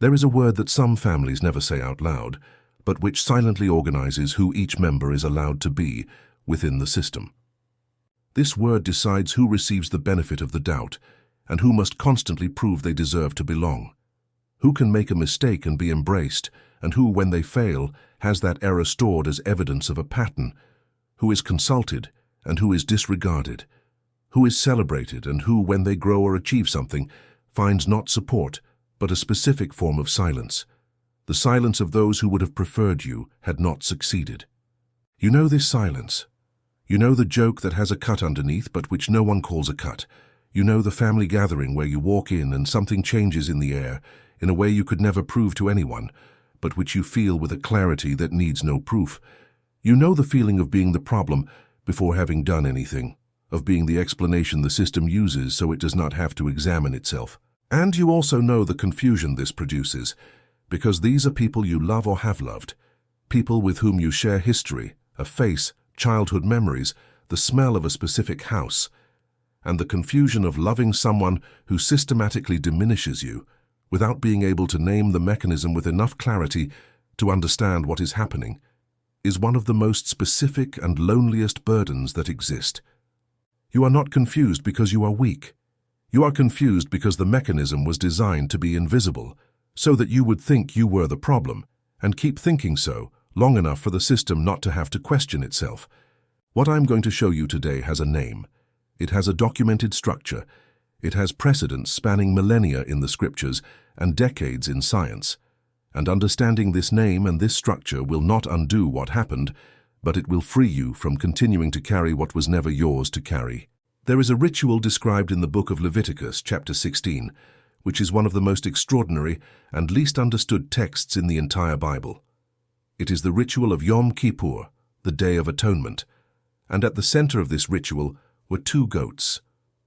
There is a word that some families never say out loud, but which silently organizes who each member is allowed to be within the system. This word decides who receives the benefit of the doubt and who must constantly prove they deserve to belong. Who can make a mistake and be embraced, and who, when they fail, has that error stored as evidence of a pattern. Who is consulted and who is disregarded. Who is celebrated and who, when they grow or achieve something, finds not support, but a specific form of silence. The silence of those who would have preferred you had not succeeded. You know this silence. You know the joke that has a cut underneath but which no one calls a cut. You know the family gathering where you walk in and something changes in the air in a way you could never prove to anyone, but which you feel with a clarity that needs no proof. You know the feeling of being the problem before having done anything, of being the explanation the system uses so it does not have to examine itself. And you also know the confusion this produces, because these are people you love or have loved, people with whom you share history, a face, childhood memories, the smell of a specific house, and the confusion of loving someone who systematically diminishes you without being able to name the mechanism with enough clarity to understand what is happening is one of the most specific and loneliest burdens that exist. You are not confused because you are weak. You are confused because the mechanism was designed to be invisible, so that you would think you were the problem, and keep thinking so long enough for the system not to have to question itself. What I'm going to show you today has a name. It has a documented structure. It has precedents spanning millennia in the scriptures and decades in science. And understanding this name and this structure will not undo what happened, but it will free you from continuing to carry what was never yours to carry. There is a ritual described in the book of Leviticus, chapter 16, which is one of the most extraordinary and least understood texts in the entire Bible. It is the ritual of Yom Kippur, the Day of Atonement, and at the center of this ritual were two goats,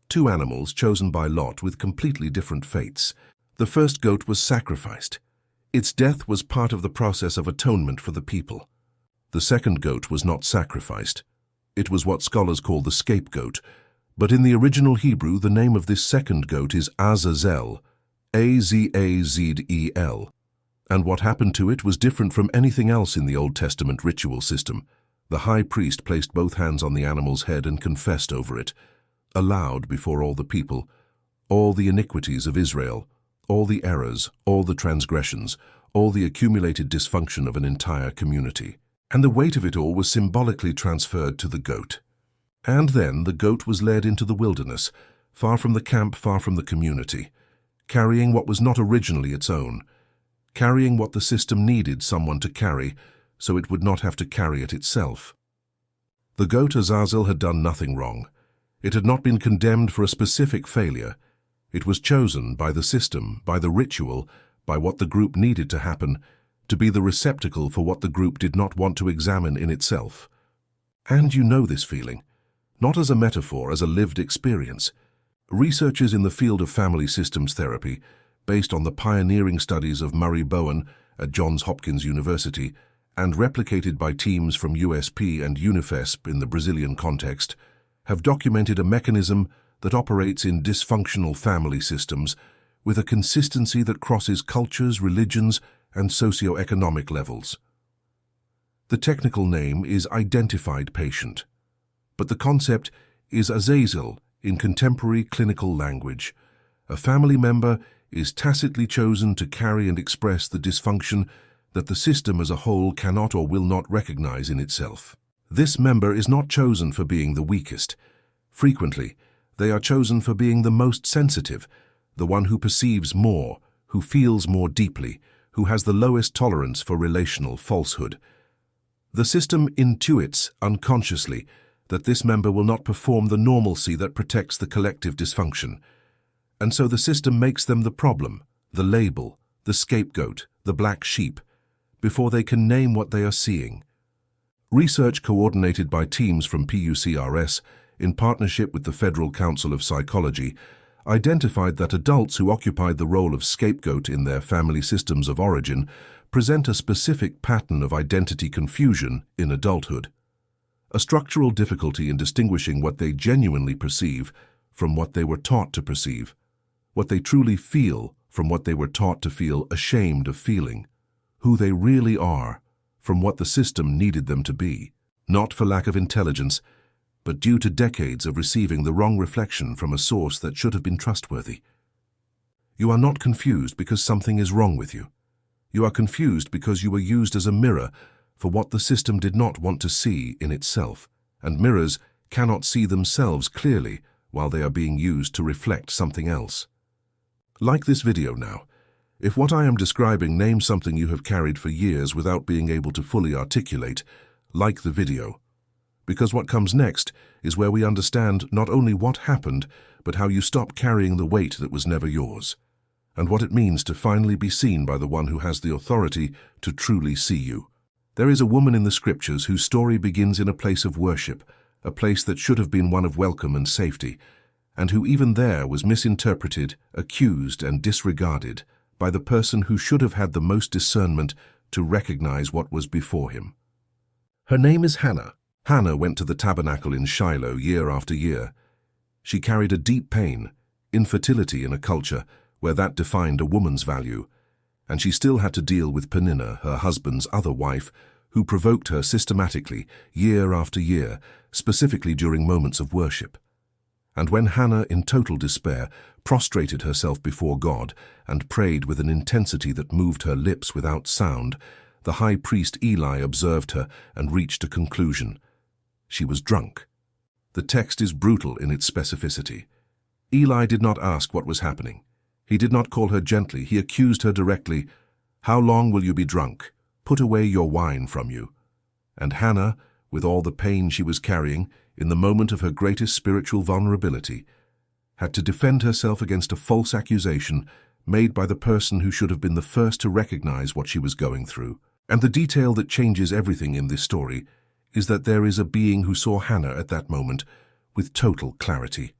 two animals chosen by lot with completely different fates. The first goat was sacrificed. Its death was part of the process of atonement for the people. The second goat was not sacrificed. It was what scholars call the scapegoat, but in the original Hebrew, the name of this second goat is Azazel, A-Z-A-Z-E-L, and what happened to it was different from anything else in the Old Testament ritual system. The high priest placed both hands on the animal's head and confessed over it, aloud before all the people, all the iniquities of Israel, all the errors, all the transgressions, all the accumulated dysfunction of an entire community. And the weight of it all was symbolically transferred to the goat. And then the goat was led into the wilderness, far from the camp, far from the community, carrying what was not originally its own, carrying what the system needed someone to carry, so it would not have to carry it itself. The goat Azazel had done nothing wrong. It had not been condemned for a specific failure. It was chosen by the system, by the ritual, by what the group needed to happen, to be the receptacle for what the group did not want to examine in itself. And you know this feeling, not as a metaphor, as a lived experience. Researchers in the field of family systems therapy, based on the pioneering studies of Murray Bowen at Johns Hopkins University, and replicated by teams from USP and UNIFESP in the Brazilian context, have documented a mechanism that operates in dysfunctional family systems with a consistency that crosses cultures, religions, and socioeconomic levels. The technical name is identified patient, but the concept is Azazel in contemporary clinical language. A family member is tacitly chosen to carry and express the dysfunction that the system as a whole cannot or will not recognize in itself. This member is not chosen for being the weakest. Frequently, they are chosen for being the most sensitive, the one who perceives more, who feels more deeply, who has the lowest tolerance for relational falsehood. The system intuits unconsciously that this member will not perform the normalcy that protects the collective dysfunction, and so the system makes them the problem, the label, the scapegoat, the black sheep, before they can name what they are seeing. Research coordinated by teams from PUCRS in partnership with the Federal Council of Psychology identified that adults who occupied the role of scapegoat in their family systems of origin present a specific pattern of identity confusion in adulthood, a structural difficulty in distinguishing what they genuinely perceive from what they were taught to perceive, what they truly feel from what they were taught to feel ashamed of feeling, who they really are, from what the system needed them to be, not for lack of intelligence, but due to decades of receiving the wrong reflection from a source that should have been trustworthy. You are not confused because something is wrong with you. You are confused because you were used as a mirror for what the system did not want to see in itself, and mirrors cannot see themselves clearly while they are being used to reflect something else. Like this video now, if what I am describing names something you have carried for years without being able to fully articulate, like the video. Because what comes next is where we understand not only what happened, but how you stop carrying the weight that was never yours, and what it means to finally be seen by the one who has the authority to truly see you. There is a woman in the scriptures whose story begins in a place of worship, a place that should have been one of welcome and safety, and who even there was misinterpreted, accused, and disregarded by the person who should have had the most discernment to recognize what was before him. Her name is Hannah. Hannah went to the tabernacle in Shiloh year after year. She carried a deep pain, infertility in a culture where that defined a woman's value, and she still had to deal with Peninnah, her husband's other wife, who provoked her systematically, year after year, specifically during moments of worship. And when Hannah, in total despair, prostrated herself before God and prayed with an intensity that moved her lips without sound, the high priest Eli observed her and reached a conclusion. She was drunk. The text is brutal in its specificity. Eli did not ask what was happening. He did not call her gently. He accused her directly. "How long will you be drunk? Put away your wine from you." And Hannah, with all the pain she was carrying, in the moment of her greatest spiritual vulnerability, had to defend herself against a false accusation made by the person who should have been the first to recognize what she was going through. And the detail that changes everything in this story is that there is a being who saw Hannah at that moment with total clarity,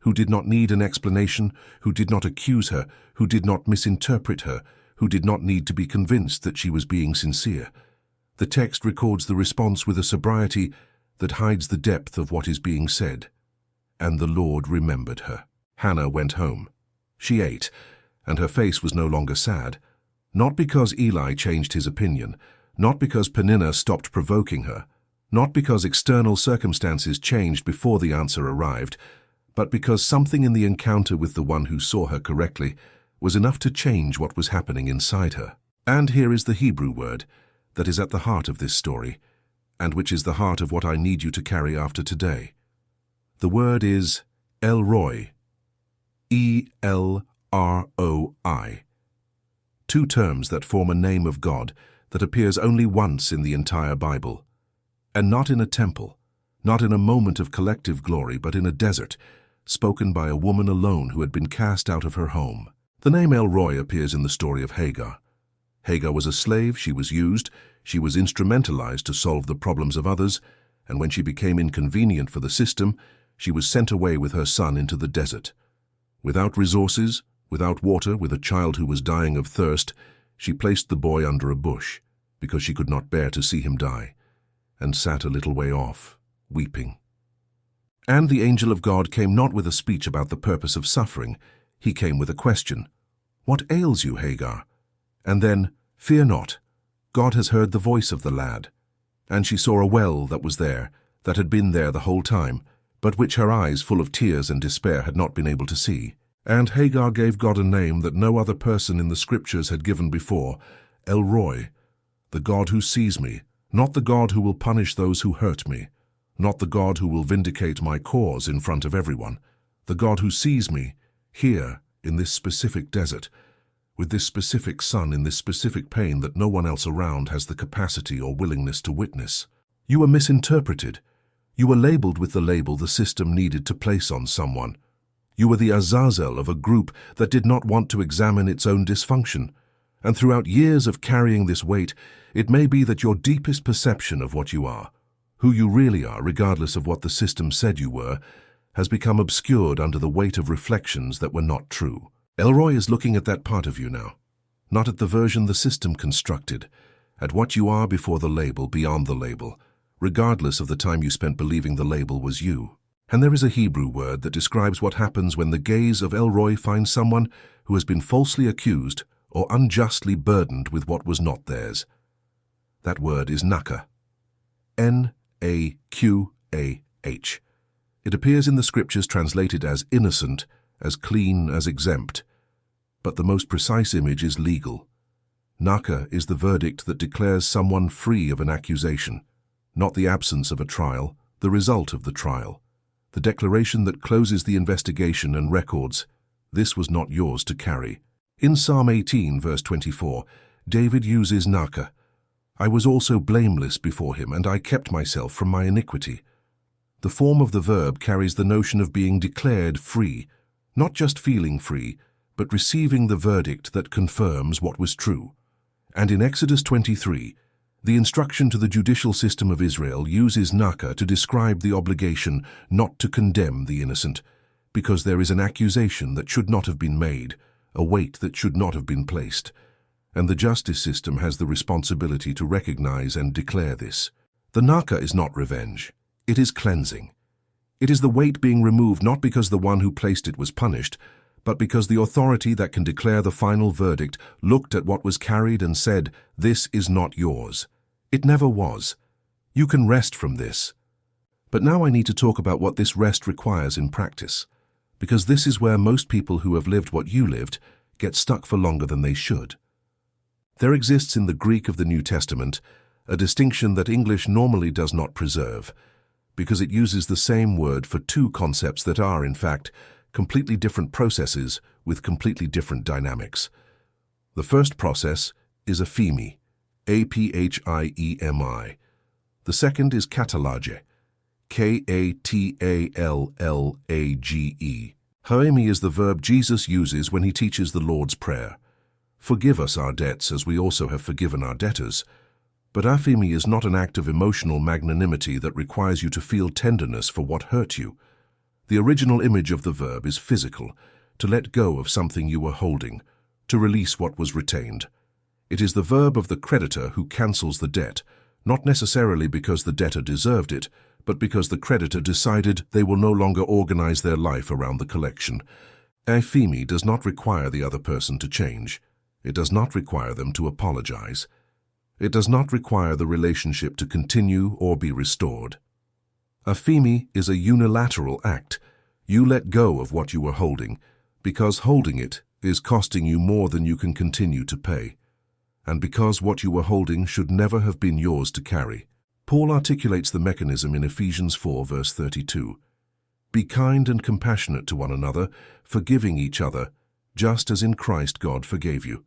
who did not need an explanation, who did not accuse her, who did not misinterpret her, who did not need to be convinced that she was being sincere. The text records the response with a sobriety that hides the depth of what is being said. And the Lord remembered her. Hannah went home. She ate, and her face was no longer sad, not because Eli changed his opinion, not because Peninnah stopped provoking her, not because external circumstances changed before the answer arrived, but because something in the encounter with the one who saw her correctly was enough to change what was happening inside her. And here is the Hebrew word that is at the heart of this story, and which is the heart of what I need you to carry after today. The word is El Roi, E-L-R-O-I. Two terms that form a name of God that appears only once in the entire Bible, and not in a temple, not in a moment of collective glory, but in a desert, spoken by a woman alone who had been cast out of her home. The name El Roi appears in the story of Hagar. Hagar was a slave, she was used, she was instrumentalized to solve the problems of others, and when she became inconvenient for the system, she was sent away with her son into the desert. Without resources, without water, with a child who was dying of thirst, she placed the boy under a bush, because she could not bear to see him die, and sat a little way off, weeping. And the angel of God came not with a speech about the purpose of suffering, he came with a question. "What ails you, Hagar?" And then, "Fear not, God has heard the voice of the lad." And she saw a well that was there, that had been there the whole time, but which her eyes, full of tears and despair, had not been able to see. And Hagar gave God a name that no other person in the scriptures had given before, El Roi, the God who sees me, not the God who will punish those who hurt me, not the God who will vindicate my cause in front of everyone, the God who sees me, here, in this specific desert, with this specific son in this specific pain that no one else around has the capacity or willingness to witness. You were misinterpreted. You were labeled with the label the system needed to place on someone. You were the Azazel of a group that did not want to examine its own dysfunction. And throughout years of carrying this weight, it may be that your deepest perception of what you are, who you really are, regardless of what the system said you were, has become obscured under the weight of reflections that were not true. El Roi is looking at that part of you now, not at the version the system constructed, at what you are before the label, beyond the label, regardless of the time you spent believing the label was you. And there is a Hebrew word that describes what happens when the gaze of Elroy finds someone who has been falsely accused or unjustly burdened with what was not theirs. That word is naka. N-A-Q-A-H. It appears in the scriptures translated as innocent, as clean, as exempt. But the most precise image is legal. Naka is the verdict that declares someone free of an accusation, not the absence of a trial, the result of the trial. The declaration that closes the investigation and records, "This was not yours to carry." In Psalm 18, verse 24, David uses naka. "I was also blameless before him, and I kept myself from my iniquity." The form of the verb carries the notion of being declared free, not just feeling free, but receiving the verdict that confirms what was true. And in Exodus 23, the instruction to the judicial system of Israel uses naka to describe the obligation not to condemn the innocent, because there is an accusation that should not have been made, a weight that should not have been placed, and the justice system has the responsibility to recognize and declare this. The naka is not revenge. It is cleansing. It is the weight being removed not because the one who placed it was punished, but because the authority that can declare the final verdict looked at what was carried and said, "This is not yours." It never was. You can rest from this. But now I need to talk about what this rest requires in practice, because this is where most people who have lived what you lived get stuck for longer than they should. There exists in the Greek of the New Testament a distinction that English normally does not preserve, because it uses the same word for two concepts that are, in fact, completely different processes with completely different dynamics. The first process is aphemi, A-P-H-I-E-M-I. The second is katalage, K-A-T-A-L-L-A-G-E. Haemi is the verb Jesus uses when he teaches the Lord's Prayer. Forgive us our debts as we also have forgiven our debtors. But aphemi is not an act of emotional magnanimity that requires you to feel tenderness for what hurt you. The original image of the verb is physical, to let go of something you were holding, to release what was retained. It is the verb of the creditor who cancels the debt, not necessarily because the debtor deserved it, but because the creditor decided they will no longer organize their life around the collection. Aphemi does not require the other person to change. It does not require them to apologize. It does not require the relationship to continue or be restored. Aphemi is a unilateral act. You let go of what you were holding, because holding it is costing you more than you can continue to pay, and because what you were holding should never have been yours to carry. Paul articulates the mechanism in Ephesians 4, verse 32. Be kind and compassionate to one another, forgiving each other, just as in Christ God forgave you.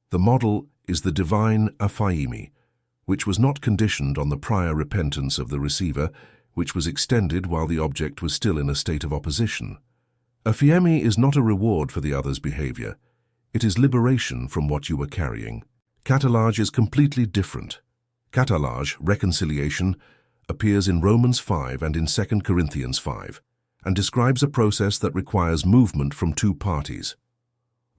The model is the divine aphemi, which was not conditioned on the prior repentance of the receiver, which was extended while the object was still in a state of opposition. Aphemi is not a reward for the other's behavior. It is liberation from what you were carrying. Katalage is completely different. Katalage, reconciliation, appears in Romans 5 and in 2 Corinthians 5, and describes a process that requires movement from two parties.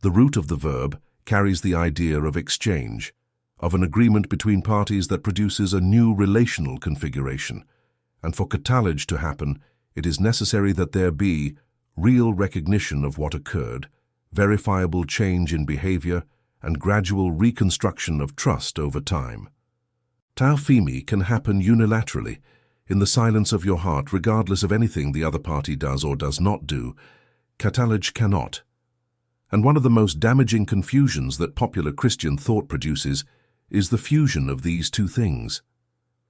The root of the verb carries the idea of exchange, of an agreement between parties that produces a new relational configuration. And for katalage to happen, it is necessary that there be real recognition of what occurred, verifiable change in behavior, and gradual reconstruction of trust over time. Taphemi can happen unilaterally, in the silence of your heart, regardless of anything the other party does or does not do. Katalage cannot. And one of the most damaging confusions that popular Christian thought produces is the fusion of these two things.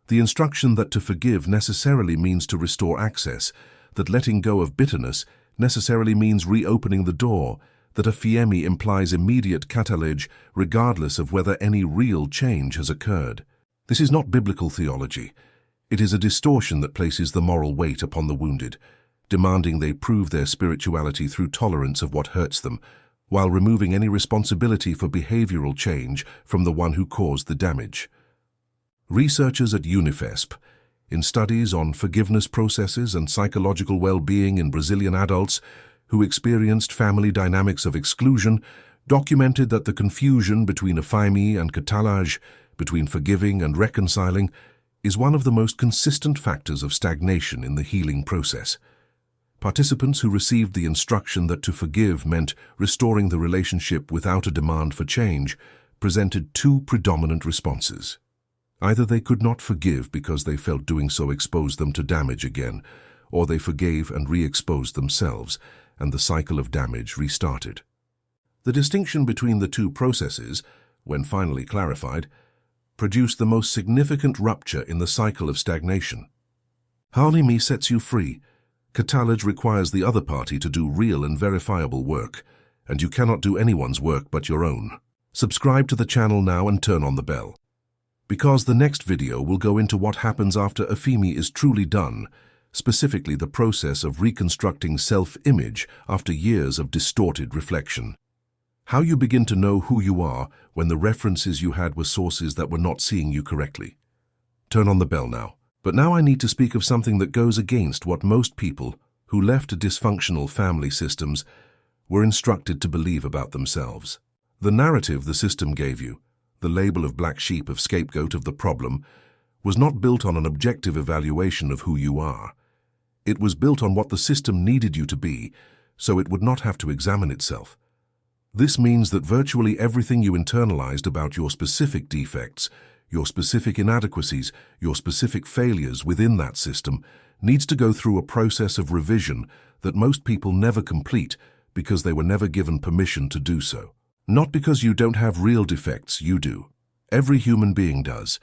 The instruction that to forgive necessarily means to restore access, that letting go of bitterness necessarily means reopening the door, that aphemi implies immediate katalage regardless of whether any real change has occurred. This is not biblical theology. It is a distortion that places the moral weight upon the wounded, demanding they prove their spirituality through tolerance of what hurts them, while removing any responsibility for behavioral change from the one who caused the damage. Researchers at UNIFESP, in studies on forgiveness processes and psychological well-being in Brazilian adults who experienced family dynamics of exclusion, documented that the confusion between aphemi and katalage, between forgiving and reconciling, is one of the most consistent factors of stagnation in the healing process. Participants who received the instruction that to forgive meant restoring the relationship without a demand for change presented two predominant responses. Either they could not forgive because they felt doing so exposed them to damage again, or they forgave and re-exposed themselves, and the cycle of damage restarted. The distinction between the two processes, when finally clarified, produced the most significant rupture in the cycle of stagnation. Harley Me sets you free. Catalage requires the other party to do real and verifiable work, and you cannot do anyone's work but your own. Subscribe to the channel now and turn on the bell, because the next video will go into what happens after Afimi is truly done, specifically the process of reconstructing self-image after years of distorted reflection. How you begin to know who you are when the references you had were sources that were not seeing you correctly. Turn on the bell now. But now I need to speak of something that goes against what most people who left dysfunctional family systems were instructed to believe about themselves. The narrative the system gave you, the label of black sheep, of scapegoat, of the problem, was not built on an objective evaluation of who you are. It was built on what the system needed you to be, so it would not have to examine itself. This means that virtually everything you internalized about your specific defects, your specific inadequacies, your specific failures within that system needs to go through a process of revision that most people never complete because they were never given permission to do so. Not because you don't have real defects, you do. Every human being does.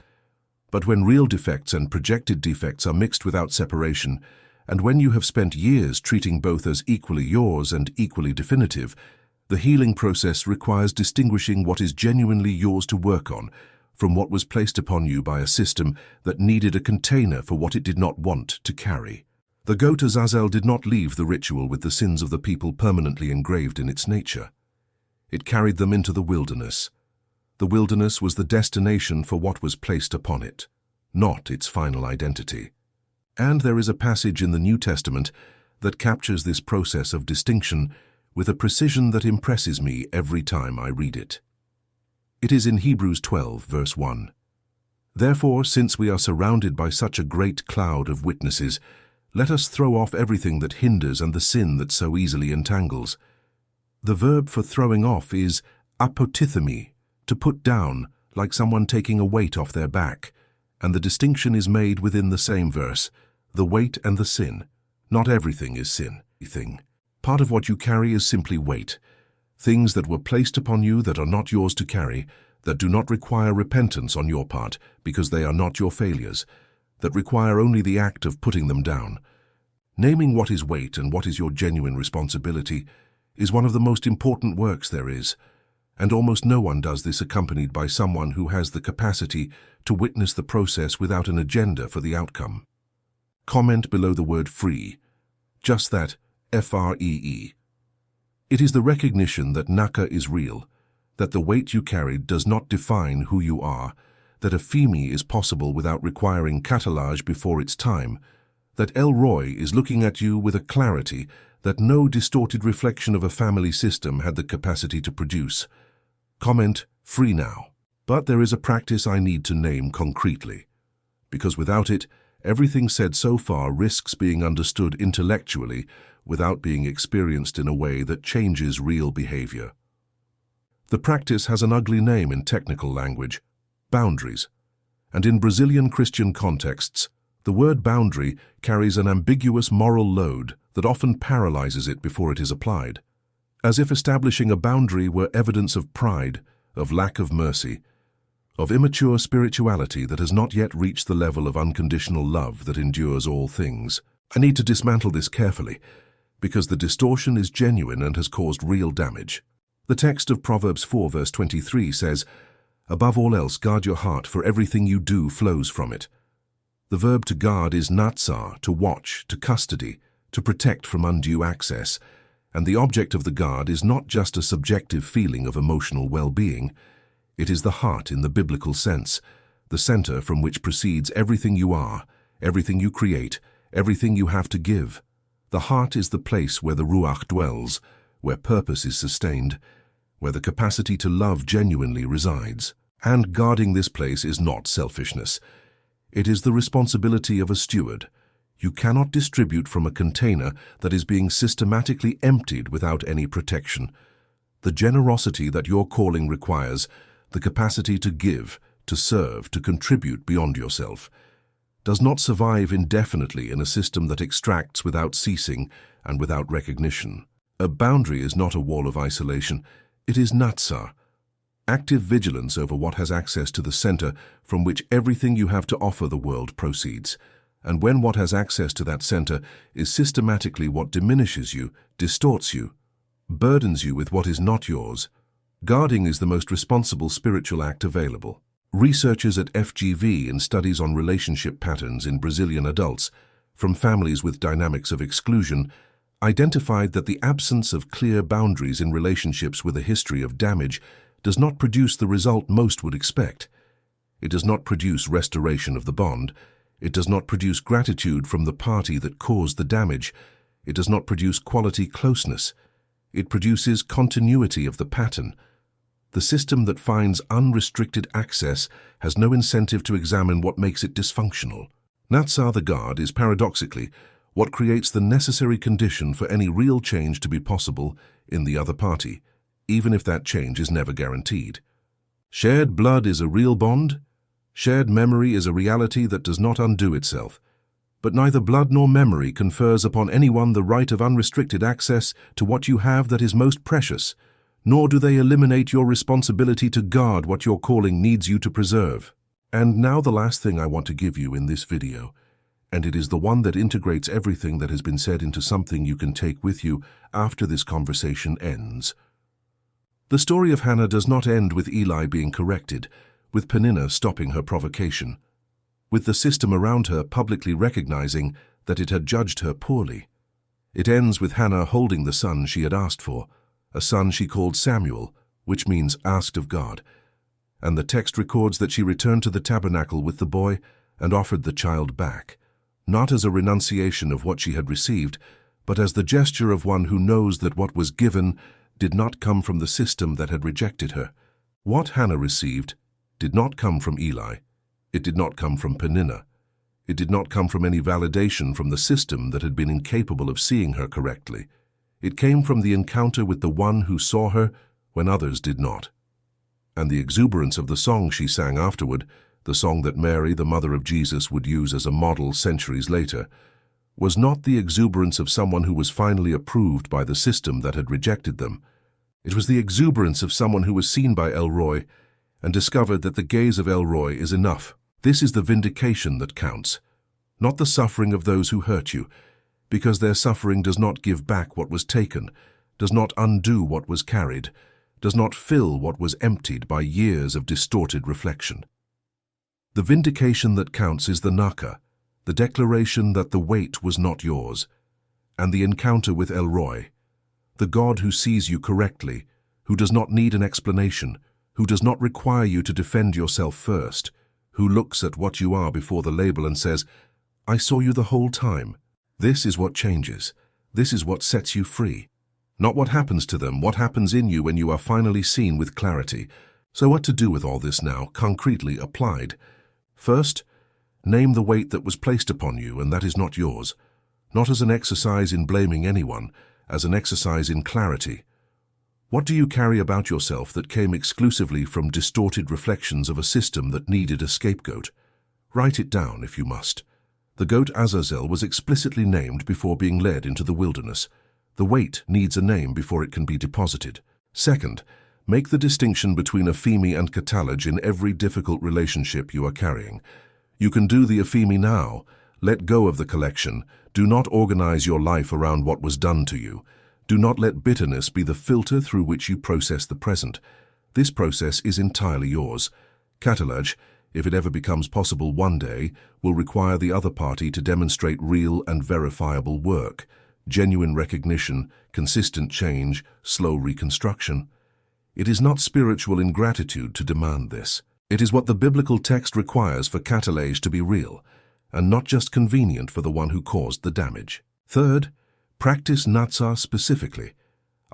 But when real defects and projected defects are mixed without separation, and when you have spent years treating both as equally yours and equally definitive, the healing process requires distinguishing what is genuinely yours to work on from what was placed upon you by a system that needed a container for what it did not want to carry. The goat Azazel did not leave the ritual with the sins of the people permanently engraved in its nature. It carried them into the wilderness. The wilderness was the destination for what was placed upon it, not its final identity. And there is a passage in the New Testament that captures this process of distinction with a precision that impresses me every time I read it. It is in Hebrews 12, verse 1. Therefore, since we are surrounded by such a great cloud of witnesses, let us throw off everything that hinders and the sin that so easily entangles. The verb for throwing off is apotithemi, to put down, like someone taking a weight off their back, and the distinction is made within the same verse, the weight and the sin. Not everything is sin. Part of what you carry is simply weight. Things that were placed upon you that are not yours to carry, that do not require repentance on your part because they are not your failures, that require only the act of putting them down. Naming what is weight and what is your genuine responsibility is one of the most important works there is, and almost no one does this accompanied by someone who has the capacity to witness the process without an agenda for the outcome. Comment below the word free. Just that, Free. It is the recognition that Naka is real, that the weight you carried does not define who you are, that Afimi is possible without requiring catalage before its time, that El Roy is looking at you with a clarity that no distorted reflection of a family system had the capacity to produce. Comment, free now. But there is a practice I need to name concretely, because without it, everything said so far risks being understood intellectually without being experienced in a way that changes real behavior. The practice has an ugly name in technical language, boundaries, and in Brazilian Christian contexts, the word boundary carries an ambiguous moral load that often paralyzes it before it is applied, as if establishing a boundary were evidence of pride, of lack of mercy, of immature spirituality that has not yet reached the level of unconditional love that endures all things. I need to dismantle this carefully, because the distortion is genuine and has caused real damage. The text of Proverbs 4 verse 23 says, "Above all else, guard your heart, for everything you do flows from it." The verb to guard is natsar, to watch, to custody, to protect from undue access, and the object of the guard is not just a subjective feeling of emotional well-being. It is the heart in the biblical sense, the center from which proceeds everything you are, everything you create, everything you have to give. The heart is the place where the Ruach dwells, where purpose is sustained, where the capacity to love genuinely resides. And guarding this place is not selfishness. It is the responsibility of a steward. You cannot distribute from a container that is being systematically emptied without any protection. The generosity that your calling requires, the capacity to give, to serve, to contribute beyond yourself, does not survive indefinitely in a system that extracts without ceasing and without recognition. A boundary is not a wall of isolation, it is natsar, active vigilance over what has access to the center from which everything you have to offer the world proceeds. And when what has access to that center is systematically what diminishes you, distorts you, burdens you with what is not yours, guarding is the most responsible spiritual act available. Researchers at FGV in studies on relationship patterns in Brazilian adults from families with dynamics of exclusion identified that the absence of clear boundaries in relationships with a history of damage does not produce the result most would expect. It does not produce restoration of the bond. It does not produce gratitude from the party that caused the damage. It does not produce quality closeness. It produces continuity of the pattern. The system that finds unrestricted access has no incentive to examine what makes it dysfunctional. Natsar the guard is paradoxically what creates the necessary condition for any real change to be possible in the other party, even if that change is never guaranteed. Shared blood is a real bond. Shared memory is a reality that does not undo itself. But neither blood nor memory confers upon anyone the right of unrestricted access to what you have that is most precious, nor do they eliminate your responsibility to guard what your calling needs you to preserve. And now the last thing I want to give you in this video, and it is the one that integrates everything that has been said into something you can take with you after this conversation ends. The story of Hannah does not end with Eli being corrected, with Peninnah stopping her provocation, with the system around her publicly recognizing that it had judged her poorly. It ends with Hannah holding the son she had asked for, a son she called Samuel, which means asked of God. And the text records that she returned to the tabernacle with the boy and offered the child back, not as a renunciation of what she had received, but as the gesture of one who knows that what was given did not come from the system that had rejected her. What Hannah received did not come from Eli. It did not come from Peninnah. It did not come from any validation from the system that had been incapable of seeing her correctly. It came from the encounter with the one who saw her when others did not. And the exuberance of the song she sang afterward, the song that Mary, the mother of Jesus, would use as a model centuries later, was not the exuberance of someone who was finally approved by the system that had rejected them. It was the exuberance of someone who was seen by Elroy and discovered that the gaze of Elroy is enough. This is the vindication that counts, not the suffering of those who hurt you, because their suffering does not give back what was taken, does not undo what was carried, does not fill what was emptied by years of distorted reflection. The vindication that counts is the naka, the declaration that the weight was not yours, and the encounter with Elroy, the God who sees you correctly, who does not need an explanation, who does not require you to defend yourself first, who looks at what you are before the label and says, "I saw you the whole time." This is what changes. This is what sets you free. Not what happens to them, what happens in you when you are finally seen with clarity. So what to do with all this now, concretely applied? First, name the weight that was placed upon you and that is not yours, not as an exercise in blaming anyone, as an exercise in clarity. What do you carry about yourself that came exclusively from distorted reflections of a system that needed a scapegoat? Write it down if you must. The goat Azazel was explicitly named before being led into the wilderness. The weight needs a name before it can be deposited. Second, make the distinction between ephemi and catalage in every difficult relationship you are carrying. You can do the ephemi now. Let go of the collection. Do not organize your life around what was done to you. Do not let bitterness be the filter through which you process the present. This process is entirely yours. Catalage, if it ever becomes possible one day, will require the other party to demonstrate real and verifiable work, genuine recognition, consistent change, slow reconstruction. It is not spiritual ingratitude to demand this. It is what the biblical text requires for catalage to be real, and not just convenient for the one who caused the damage. Third, practice natsar specifically.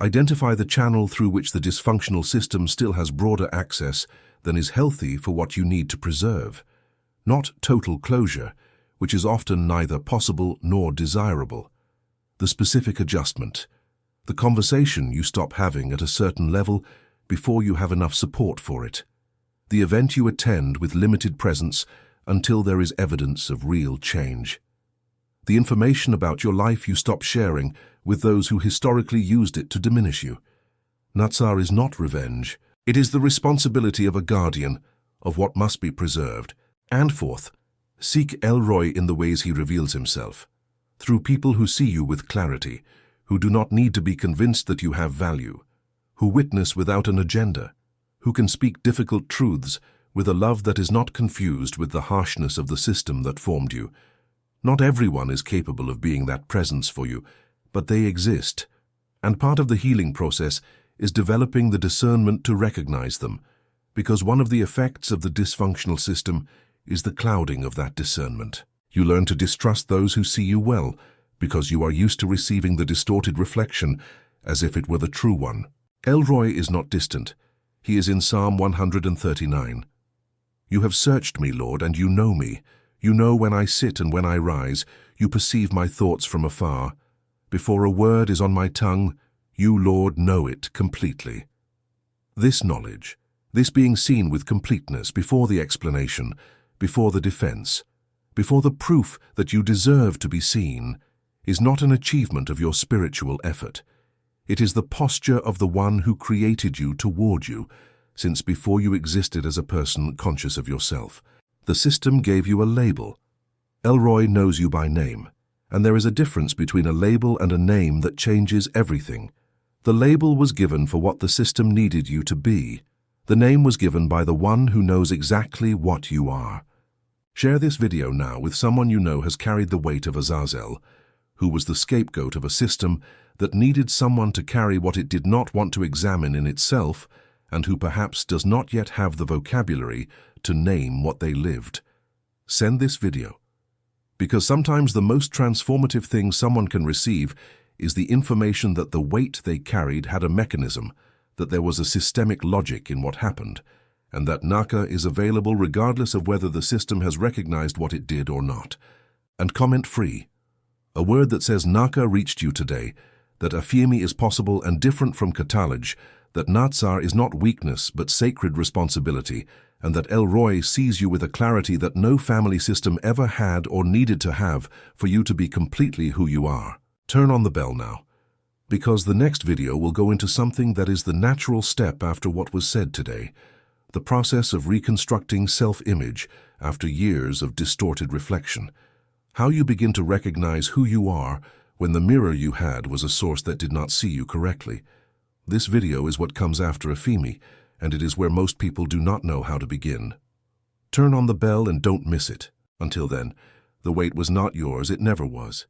Identify the channel through which the dysfunctional system still has broader access than is healthy for what you need to preserve. not total closure, which is often neither possible nor desirable. The specific adjustment, the conversation you stop having at a certain level before you have enough support for it. The event you attend with limited presence until there is evidence of real change. The information about your life you stop sharing with those who historically used it to diminish you. Natsar is not revenge. It is the responsibility of a guardian of what must be preserved. And fourth, seek Elroy in the ways he reveals himself, through people who see you with clarity, who do not need to be convinced that you have value, who witness without an agenda, who can speak difficult truths with a love that is not confused with the harshness of the system that formed you. Not everyone is capable of being that presence for you, but they exist, and part of the healing process is developing the discernment to recognize them, because one of the effects of the dysfunctional system is the clouding of that discernment. You learn to distrust those who see you well, because you are used to receiving the distorted reflection as if it were the true one. Elroy is not distant. He is in Psalm 139. You have searched me, Lord, and you know me. You know when I sit and when I rise. You perceive my thoughts from afar. Before a word is on my tongue, you, Lord, know it completely. This knowledge, this being seen with completeness before the explanation, before the defense, before the proof that you deserve to be seen, is not an achievement of your spiritual effort. It is the posture of the one who created you toward you, since before you existed as a person conscious of yourself. The system gave you a label. Elroy knows you by name, and there is a difference between a label and a name that changes everything. The label was given for what the system needed you to be. The name was given by the one who knows exactly what you are. Share this video now with someone you know has carried the weight of Azazel, who was the scapegoat of a system that needed someone to carry what it did not want to examine in itself, and who perhaps does not yet have the vocabulary to name what they lived. Send this video, because sometimes the most transformative thing someone can receive is the information that the weight they carried had a mechanism, that there was a systemic logic in what happened, and that Naka is available regardless of whether the system has recognized what it did or not. And comment free. A word that says Naka reached you today, that Afemi is possible and different from Catalage, that Natsar is not weakness but sacred responsibility, and that Elroy sees you with a clarity that no family system ever had or needed to have for you to be completely who you are. Turn on the bell now, because the next video will go into something that is the natural step after what was said today, the process of reconstructing self-image after years of distorted reflection. How you begin to recognize who you are when the mirror you had was a source that did not see you correctly. This video is what comes after Afemi, and it is where most people do not know how to begin. Turn on the bell and don't miss it. Until then, the weight was not yours, it never was.